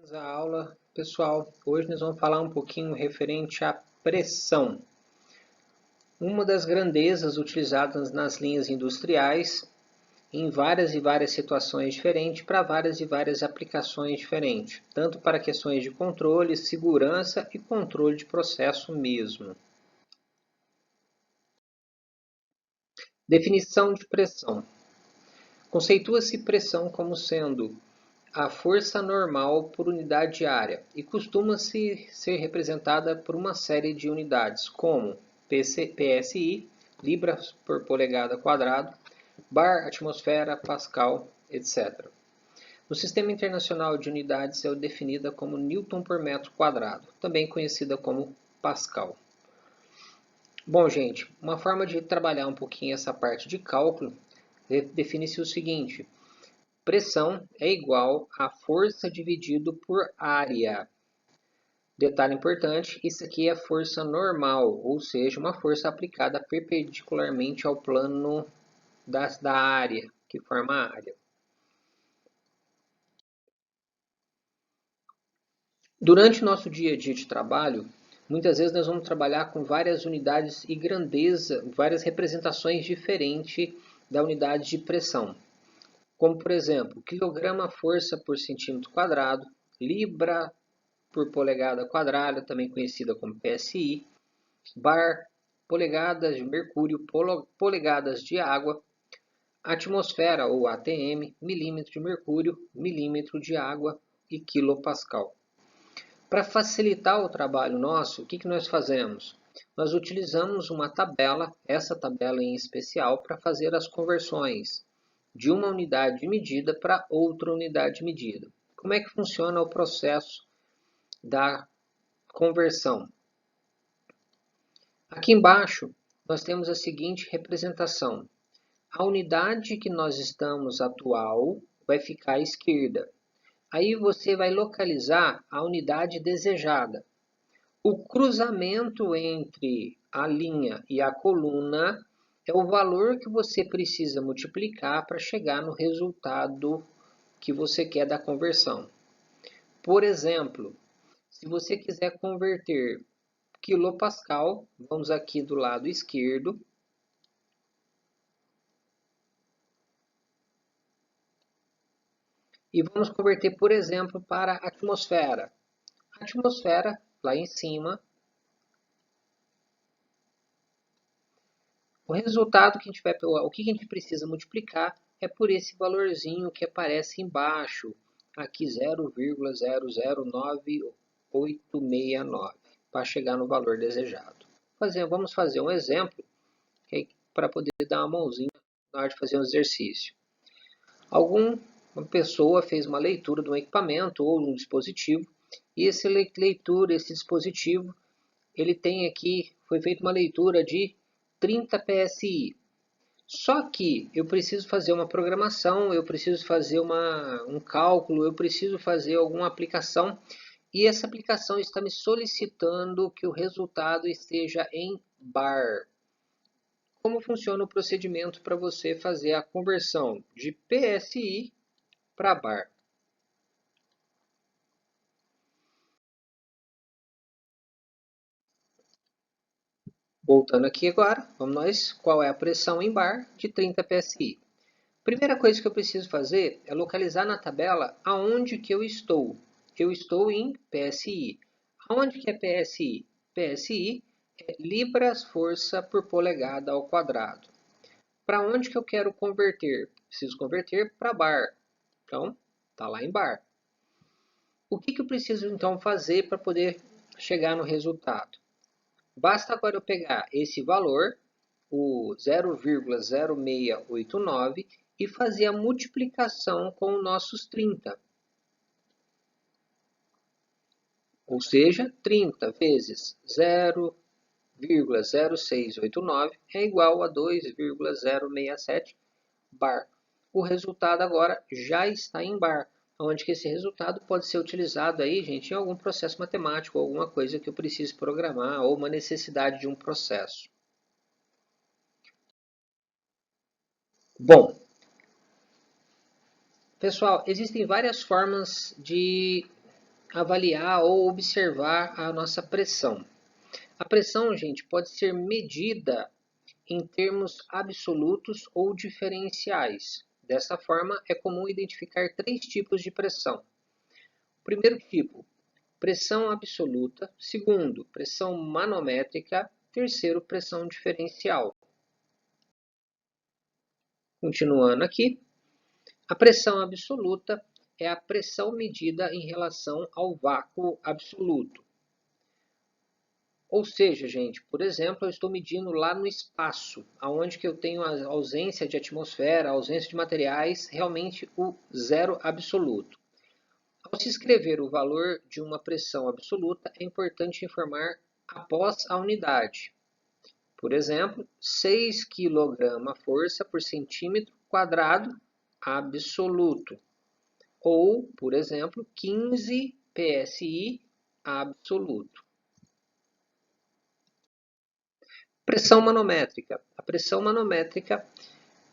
Bem-vindos à aula, pessoal. Hoje nós vamos falar um pouquinho referente à pressão. Uma das grandezas utilizadas nas linhas industriais em várias e várias situações diferentes, para várias e várias aplicações diferentes, tanto para questões de controle, segurança e controle de processo mesmo. Definição de pressão. Conceitua-se pressão como sendo a força normal por unidade de área e costuma-se ser representada por uma série de unidades, como PSI, libras por polegada quadrado, bar, atmosfera, pascal, etc. No Sistema Internacional de Unidades é definida como Newton por metro quadrado, também conhecida como Pascal. Bom, gente, uma forma de trabalhar um pouquinho essa parte de cálculo define-se o seguinte: pressão é igual a força dividido por área. Detalhe importante, isso aqui é força normal, ou seja, uma força aplicada perpendicularmente ao plano da área, que forma a área. Durante o nosso dia a dia de trabalho, muitas vezes nós vamos trabalhar com várias unidades e grandeza, várias representações diferentes da unidade de pressão. Como, por exemplo, quilograma força por centímetro quadrado, libra por polegada quadrada, também conhecida como PSI, bar, polegadas de mercúrio, polegadas de água, atmosfera ou ATM, milímetro de mercúrio, milímetro de água e quilopascal. Para facilitar o trabalho nosso, o que nós fazemos? Nós utilizamos uma tabela, essa tabela em especial, para fazer as conversões de uma unidade de medida para outra unidade de medida. Como é que funciona o processo da conversão? Aqui embaixo nós temos a seguinte representação. A unidade que nós estamos atual vai ficar à esquerda. Aí você vai localizar a unidade desejada. O cruzamento entre a linha e a coluna é o valor que você precisa multiplicar para chegar no resultado que você quer da conversão. Por exemplo, se você quiser converter quilopascal, vamos aqui do lado esquerdo, e vamos converter, por exemplo, para atmosfera. Atmosfera, lá em cima, o resultado que a gente vai, o que a gente precisa multiplicar é por esse valorzinho que aparece embaixo, aqui 0,009869, para chegar no valor desejado. Vamos fazer um exemplo para poder dar uma mãozinha na hora de fazer um exercício. Uma pessoa fez uma leitura de um equipamento ou de um dispositivo, e esse dispositivo, ele tem aqui, foi feita uma leitura de 30 PSI. Só que eu preciso fazer uma programação, eu preciso fazer um cálculo, eu preciso fazer alguma aplicação, e essa aplicação está me solicitando que o resultado esteja em bar. Como funciona o procedimento para você fazer a conversão de PSI para bar? Voltando aqui agora, vamos nós, qual é a pressão em bar de 30 PSI? Primeira coisa que eu preciso fazer é localizar na tabela aonde que eu estou. Eu estou em PSI. Aonde que é PSI? PSI é libras força por polegada ao quadrado. Para onde que eu quero converter? Preciso converter para bar. Então, está lá em bar. O que eu preciso então fazer para poder chegar no resultado? Basta agora eu pegar esse valor, o 0,0689, e fazer a multiplicação com os nossos 30. Ou seja, 30 vezes 0,0689 é igual a 2,067 bar. O resultado agora já está em bar, onde que esse resultado pode ser utilizado aí, gente, em algum processo matemático, alguma coisa que eu precise programar, ou uma necessidade de um processo. Bom, pessoal, existem várias formas de avaliar ou observar a nossa pressão. A pressão, gente, pode ser medida em termos absolutos ou diferenciais. Dessa forma, é comum identificar três tipos de pressão. Primeiro tipo, pressão absoluta. Segundo, pressão manométrica. Terceiro, pressão diferencial. Continuando aqui, a pressão absoluta é a pressão medida em relação ao vácuo absoluto. Ou seja, gente, por exemplo, eu estou medindo lá no espaço, onde que eu tenho a ausência de atmosfera, a ausência de materiais, realmente o zero absoluto. Ao se escrever o valor de uma pressão absoluta, é importante informar após a unidade. Por exemplo, 6 kg força por centímetro quadrado absoluto. Ou, por exemplo, 15 psi absoluto. Pressão manométrica. A pressão manométrica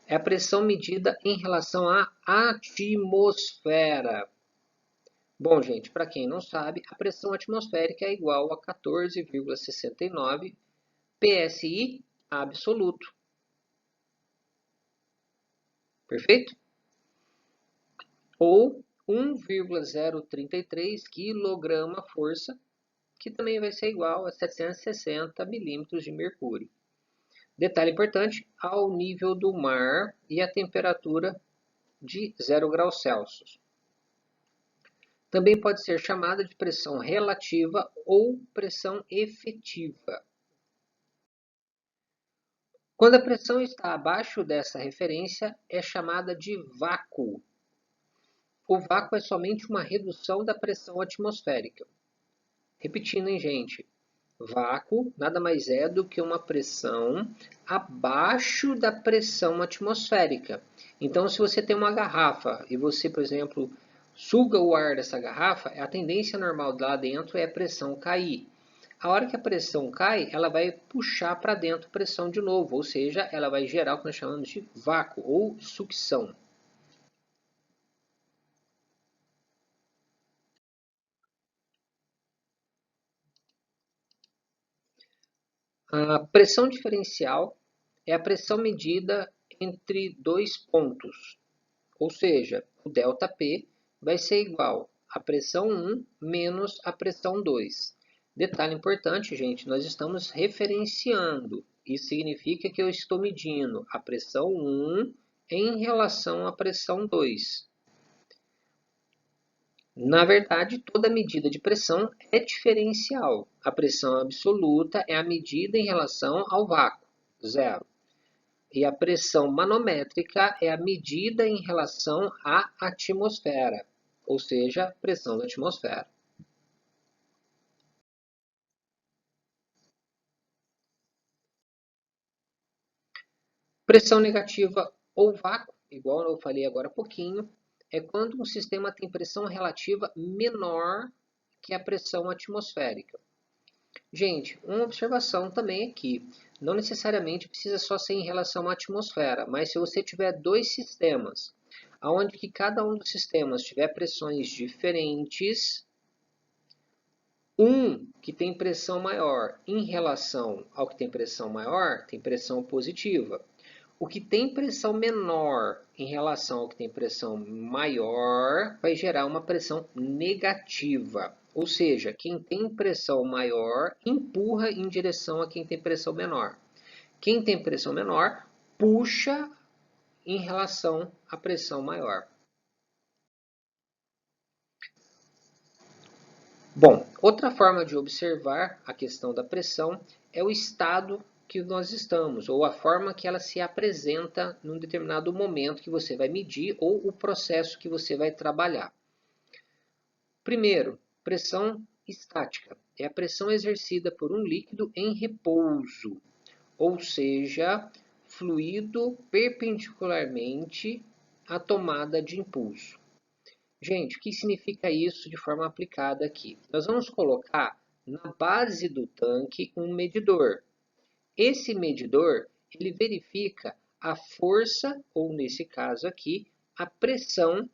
é a pressão medida em relação à atmosfera. Bom, gente, para quem não sabe, a pressão atmosférica é igual a 14,69 psi absoluto. Perfeito? Ou 1,033 kg força, que também vai ser igual a 760 milímetros de mercúrio. Detalhe importante, ao nível do mar e a temperatura de 0 graus Celsius. Também pode ser chamada de pressão relativa ou pressão efetiva. Quando a pressão está abaixo dessa referência, é chamada de vácuo. O vácuo é somente uma redução da pressão atmosférica. Repetindo, hein, gente? Vácuo nada mais é do que uma pressão abaixo da pressão atmosférica. Então, se você tem uma garrafa e você, por exemplo, suga o ar dessa garrafa, a tendência normal lá dentro é a pressão cair. A hora que a pressão cai, ela vai puxar para dentro a pressão de novo, ou seja, ela vai gerar o que nós chamamos de vácuo ou sucção. A pressão diferencial é a pressão medida entre dois pontos, ou seja, o ΔP vai ser igual à pressão 1 menos a pressão 2. Detalhe importante, gente, nós estamos referenciando. Isso significa que eu estou medindo a pressão 1 em relação à pressão 2. Na verdade, toda medida de pressão é diferencial. A pressão absoluta é a medida em relação ao vácuo, zero. E a pressão manométrica é a medida em relação à atmosfera, ou seja, pressão da atmosfera. Pressão negativa ou vácuo, igual eu falei agora há pouquinho, é quando um sistema tem pressão relativa menor que a pressão atmosférica. Gente, uma observação também aqui. Não necessariamente precisa só ser em relação à atmosfera, mas se você tiver dois sistemas, onde que cada um dos sistemas tiver pressões diferentes, um que tem pressão maior em relação ao que tem pressão maior, tem pressão positiva. O que tem pressão menor em relação ao que tem pressão maior vai gerar uma pressão negativa. Ou seja, quem tem pressão maior empurra em direção a quem tem pressão menor. Quem tem pressão menor puxa em relação à pressão maior. Bom, outra forma de observar a questão da pressão é o estado que nós estamos, ou a forma que ela se apresenta num determinado momento que você vai medir ou o processo que você vai trabalhar. Primeiro, pressão estática. É a pressão exercida por um líquido em repouso, ou seja, fluido perpendicularmente à tomada de impulso. Gente, o que significa isso de forma aplicada aqui? Nós vamos colocar na base do tanque um medidor. Esse medidor, ele verifica a força, ou nesse caso aqui, a pressão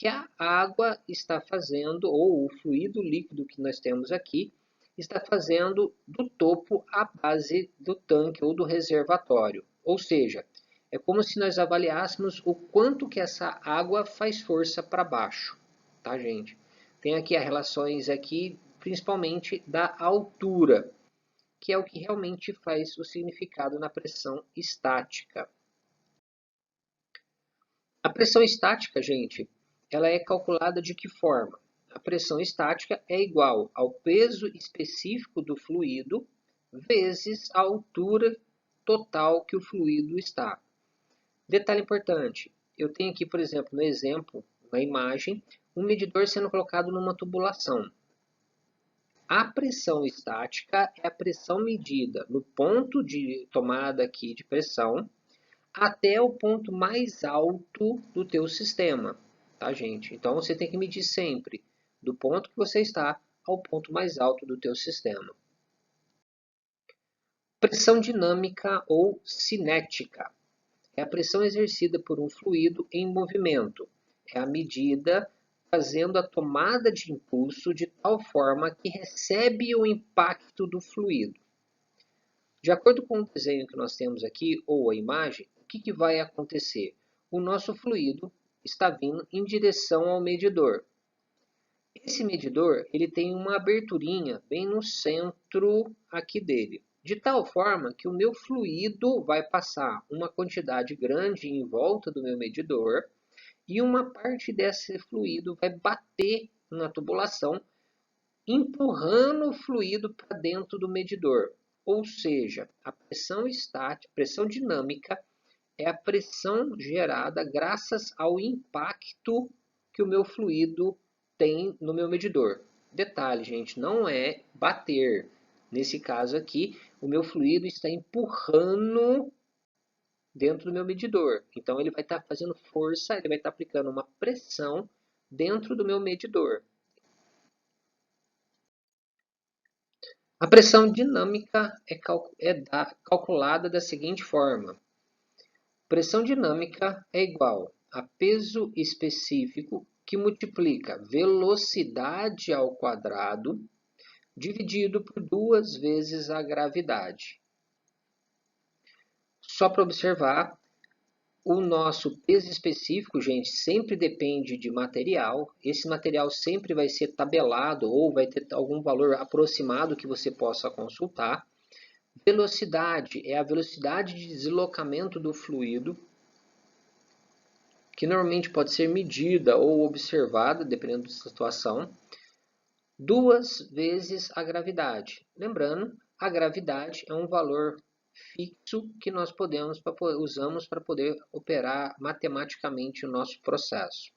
que a água está fazendo, ou o fluido líquido que nós temos aqui, está fazendo do topo à base do tanque ou do reservatório. Ou seja, é como se nós avaliássemos o quanto que essa água faz força para baixo, tá, gente? Tem aqui as relações aqui, principalmente da altura, que é o que realmente faz o significado na pressão estática. A pressão estática, gente, ela é calculada de que forma? A pressão estática é igual ao peso específico do fluido vezes a altura total que o fluido está. Detalhe importante, eu tenho aqui, por exemplo, no exemplo, na imagem, um medidor sendo colocado numa tubulação. A pressão estática é a pressão medida no ponto de tomada aqui de pressão até o ponto mais alto do teu sistema, tá, gente? Então você tem que medir sempre do ponto que você está ao ponto mais alto do teu sistema. Pressão dinâmica ou cinética é a pressão exercida por um fluido em movimento. É a medida fazendo a tomada de impulso de tal forma que recebe o impacto do fluido. De acordo com o desenho que nós temos aqui, ou a imagem, o que vai acontecer? O nosso fluido está vindo em direção ao medidor. Esse medidor ele tem uma aberturinha bem no centro aqui dele, de tal forma que o meu fluido vai passar uma quantidade grande em volta do meu medidor e uma parte desse fluido vai bater na tubulação, empurrando o fluido para dentro do medidor. Ou seja, a pressão estática, pressão dinâmica é a pressão gerada graças ao impacto que o meu fluido tem no meu medidor. Detalhe, gente, não é bater. Nesse caso aqui, o meu fluido está empurrando dentro do meu medidor. Então ele vai estar fazendo força, ele vai estar aplicando uma pressão dentro do meu medidor. A pressão dinâmica é calculada da seguinte forma. Pressão dinâmica é igual a peso específico que multiplica velocidade ao quadrado dividido por 2 vezes a gravidade. Só para observar, o nosso peso específico, gente, sempre depende de material. Esse material sempre vai ser tabelado ou vai ter algum valor aproximado que você possa consultar. Velocidade é a velocidade de deslocamento do fluido, que normalmente pode ser medida ou observada, dependendo da situação. 2 vezes a gravidade. Lembrando, a gravidade é um valor fixo que nós usamos para poder operar matematicamente o nosso processo.